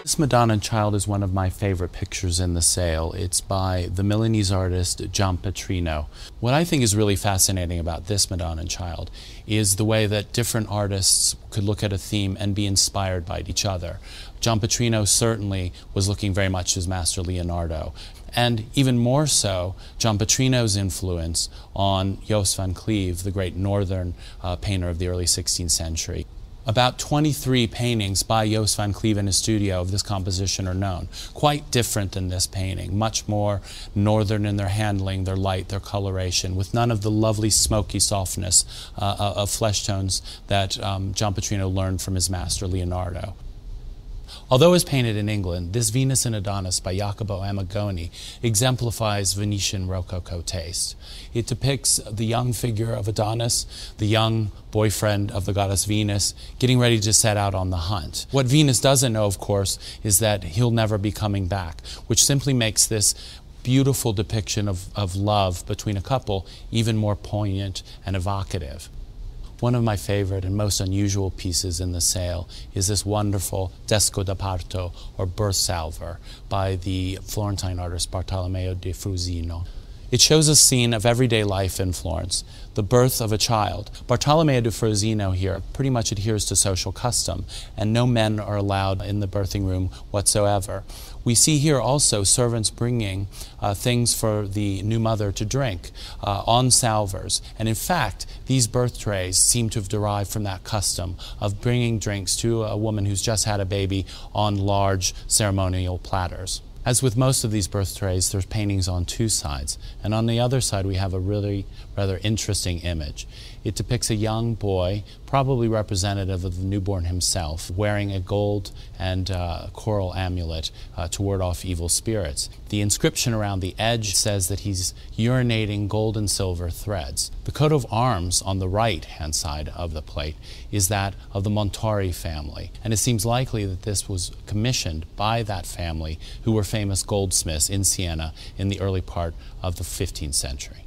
This Madonna and Child is one of my favorite pictures in the sale. It's by the Milanese artist Giampietrino. What I think is really fascinating about this Madonna and Child is the way that different artists could look at a theme and be inspired by each other. Giampietrino certainly was looking very much to his master Leonardo, and even more so, Giampietrino's influence on Jos van Cleve, the great northern painter of the early 16th century. About 23 paintings by Jos van Cleve in his studio of this composition are known. Quite different than this painting, much more northern in their handling, their light, their coloration, with none of the lovely smoky softness of flesh tones that Giampietrino learned from his master Leonardo. Although it was painted in England, this Venus and Adonis by Jacopo Amigoni exemplifies Venetian Rococo taste. It depicts the young figure of Adonis, the young boyfriend of the goddess Venus, getting ready to set out on the hunt. What Venus doesn't know, of course, is that he'll never be coming back, which simply makes this beautiful depiction of love between a couple even more poignant and evocative. One of my favorite and most unusual pieces in the sale is this wonderful Desco da Parto, or birth salver, by the Florentine artist Bartolomeo di Frusino. It shows a scene of everyday life in Florence, the birth of a child. Bartolomeo di Frusino here pretty much adheres to social custom, and no men are allowed in the birthing room whatsoever. We see here also servants bringing things for the new mother to drink on salvers. And in fact, these birth trays seem to have derived from that custom of bringing drinks to a woman who's just had a baby on large ceremonial platters. As with most of these birth trays, there's paintings on two sides, and on the other side we have a really rather interesting image. It depicts a young boy, probably representative of the newborn himself, wearing a gold and coral amulet to ward off evil spirits. The inscription around the edge says that he's urinating gold and silver threads. The coat of arms on the right-hand side of the plate is that of the Montori family, and it seems likely that this was commissioned by that family, who were famous goldsmiths in Siena in the early part of the 15th century.